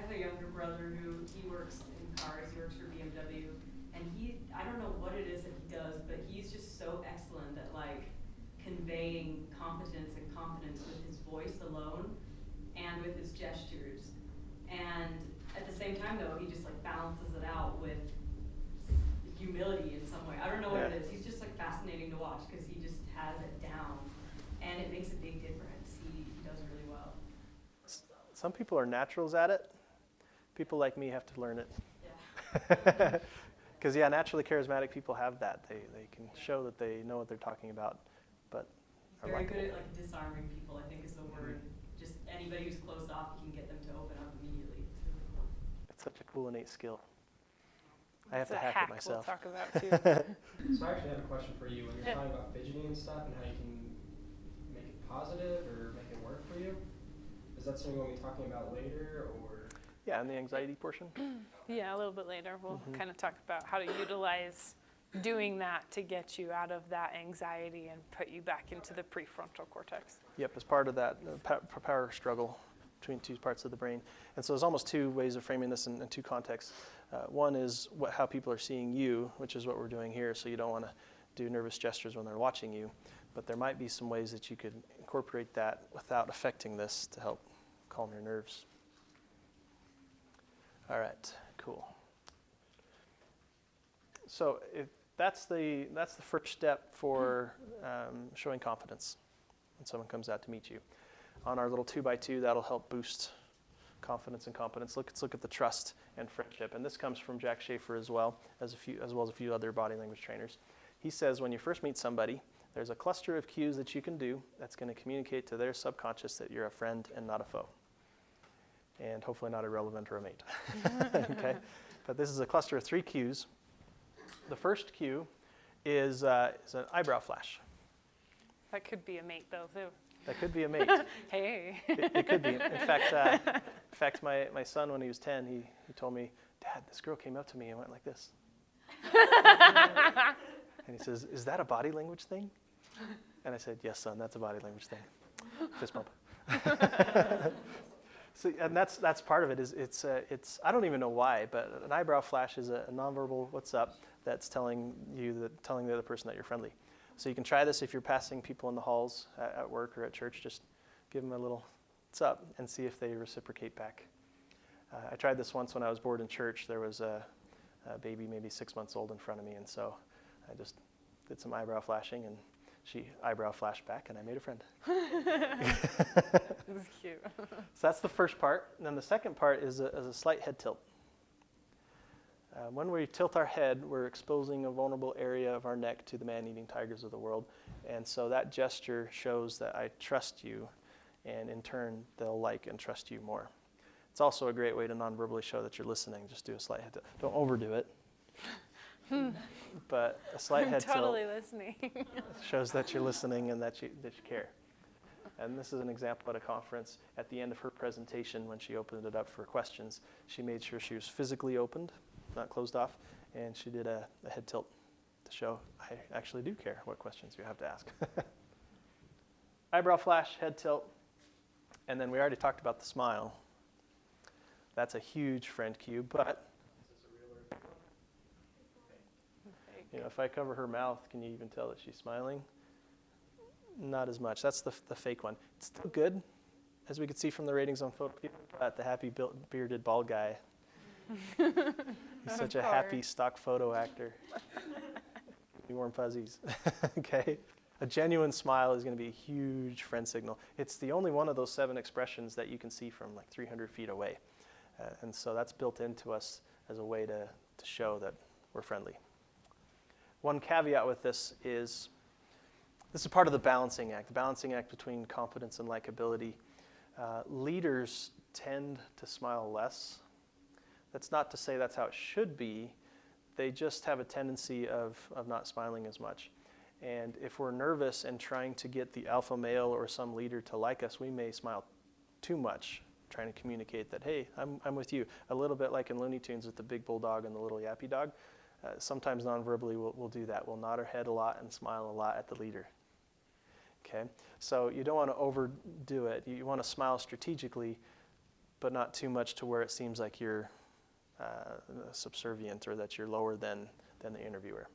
have a younger brother who he works in cars. He works for BMW, and I don't know what it is that he does, but he's just so excellent at like conveying competence and confidence with his voice alone and with his gestures. And at the same time, though, he just like balances it out with humility in some way. I don't know what it is. He's just like fascinating to watch because he just has it down, and it makes a big difference. He does really well. Some people are naturals at it. People like me have to learn it. Yeah. Because naturally charismatic people have that. They can show that they know what they're talking about, but He's very good at like disarming people, I think is the word. Just anybody who's closed off, you can get them to open up immediately. It's really cool. It's such a cool innate skill. I have to hack hack it myself. We'll talk about too. So I actually have a question for you. When you're talking about fidgeting and stuff and how you can make it positive or make it work for you, is that something we'll be talking about later, or? Yeah, in the anxiety portion. Yeah, a little bit later we'll kind of talk about how to utilize doing that to get you out of that anxiety and put you back into the prefrontal cortex. Yep, as part of that power struggle between two parts of the brain. And so there's almost two ways of framing this in two contexts. One is how people are seeing you, which is what we're doing here, so you don't want to do nervous gestures when they're watching you. But there might be some ways that you could incorporate that without affecting this to help calm your nerves. All right, cool. So that's the first step for showing confidence when someone comes out to meet you. On our little 2x2, that'll help boost confidence and competence. Let's look at the trust and friendship. And this comes from Jack Schaefer as well as a few other body language trainers. He says when you first meet somebody, there's a cluster of cues that you can do that's going to communicate to their subconscious that you're a friend and not a foe. And hopefully not irrelevant or a mate. Okay? But this is a cluster of 3 cues. The first cue is an eyebrow flash. That could be a mate though too. That could be a mate. Hey. It could be. In fact, my son, when he was 10, he told me, "Dad, this girl came up to me and went like this." And he says, "Is that a body language thing?" And I said, "Yes, son, that's a body language thing." Fist bump. So, and that's part of it. It's I don't even know why, but an eyebrow flash is a nonverbal "what's up" that's telling the other person that you're friendly. So you can try this if you're passing people in the halls at work or at church. Just give them a little "what's up" and see if they reciprocate back. I tried this once when I was bored in church. There was a baby maybe 6 months old in front of me, and so I just did some eyebrow flashing, and she eyebrow flashed back, and I made a friend. This is cute. So that's the first part. And then the second part is a slight head tilt. When we tilt our head, we're exposing a vulnerable area of our neck to the man-eating tigers of the world. And so that gesture shows that I trust you, and in turn, they'll like and trust you more. It's also a great way to non-verbally show that you're listening. Just do a slight head tilt. Don't overdo it. But a slight head totally tilt listening. shows that you're listening and that you care. And this is an example at a conference. At the end of her presentation, when she opened it up for questions, she made sure she was physically opened, not closed off, and she did a head tilt to show I actually do care what questions you have to ask. Eyebrow flash, head tilt, and then we already talked about the smile. That's a huge friend cue, but if I cover her mouth, can you even tell that she's smiling? Not as much. That's the fake one. It's still good, as we could see from the ratings on photo. The happy bearded bald guy. He's such a happy stock photo actor. Warm fuzzies. Okay. A genuine smile is going to be a huge friend signal. It's the only one of those 7 expressions that you can see from like 300 feet away. And so that's built into us as a way to show that we're friendly. One caveat with this is part of the balancing act between confidence and likability. Leaders tend to smile less. That's not to say that's how it should be. They just have a tendency of not smiling as much. And if we're nervous and trying to get the alpha male or some leader to like us, we may smile too much, trying to communicate that, hey, I'm with you. A little bit like in Looney Tunes with the big bulldog and the little yappy dog. Sometimes non-verbally we'll do that. We'll nod our head a lot and smile a lot at the leader. Okay, so you don't want to overdo it. You want to smile strategically, but not too much to where it seems like you're subservient or that you're lower than the interviewer.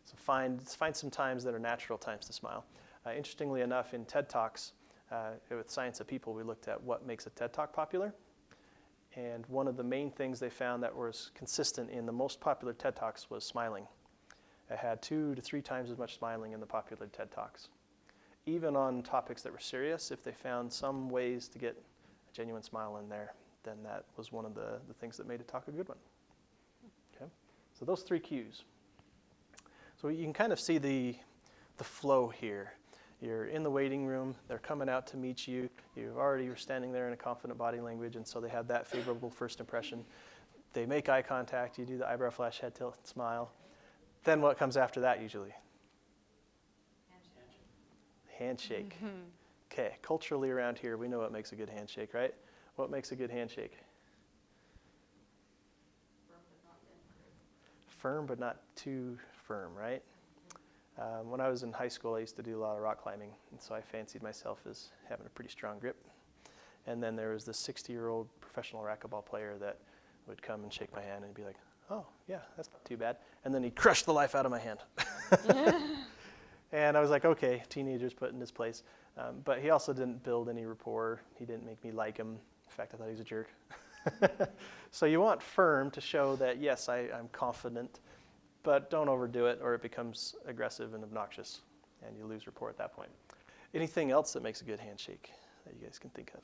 So find some times that are natural times to smile. Interestingly enough, in TED Talks, with Science of People, we looked at what makes a TED Talk popular. And one of the main things they found that was consistent in the most popular TED Talks was smiling. It had 2 to 3 times as much smiling in the popular TED Talks. Even on topics that were serious, if they found some ways to get a genuine smile in there, then that was one of the things that made a talk a good one. Okay, so those 3 cues. So you can kind of see the flow here. You're in the waiting room, they're coming out to meet you, you're standing there in a confident body language, and so they have that favorable first impression. They make eye contact, you do the eyebrow flash, head tilt, smile. Then what comes after that usually? Handshake. Okay, culturally around here, we know what makes a good handshake, right? What makes a good handshake? Firm but not too firm, right? When I was in high school, I used to do a lot of rock climbing, and so I fancied myself as having a pretty strong grip. And then there was this 60-year-old professional racquetball player that would come and shake my hand and be like, "Oh, yeah, that's not too bad." And then he'd crush the life out of my hand. And I was like, okay, teenagers put in his place. But he also didn't build any rapport. He didn't make me like him. In fact, I thought he was a jerk. So you want firm to show that, yes, I'm confident, but don't overdo it or it becomes aggressive and obnoxious and you lose rapport at that point. Anything else that makes a good handshake that you guys can think of?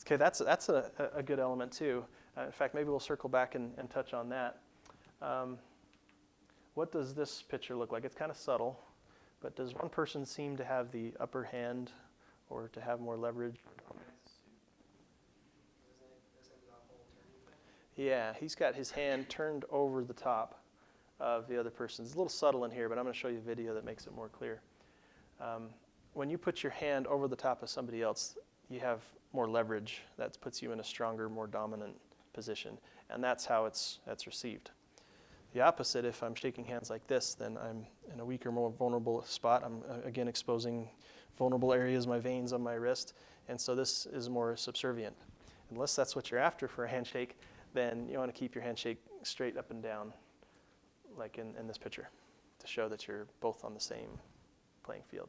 Okay, that's a good element too. In fact, maybe we'll circle back and touch on that. What does this picture look like? It's kind of subtle, but does one person seem to have the upper hand or to have more leverage? Yeah, he's got his hand turned over the top of the other person. It's a little subtle in here, but I'm going to show you a video that makes it more clear. When you put your hand over the top of somebody else, you have more leverage. That puts you in a stronger, more dominant position, and that's how it's received. The opposite, if I'm shaking hands like this, then I'm in a weaker, more vulnerable spot. I'm, again, exposing vulnerable areas, my veins on my wrist, and so this is more subservient. Unless that's what you're after for a handshake, then you want to keep your handshake straight up and down, like in this picture, to show that you're both on the same playing field.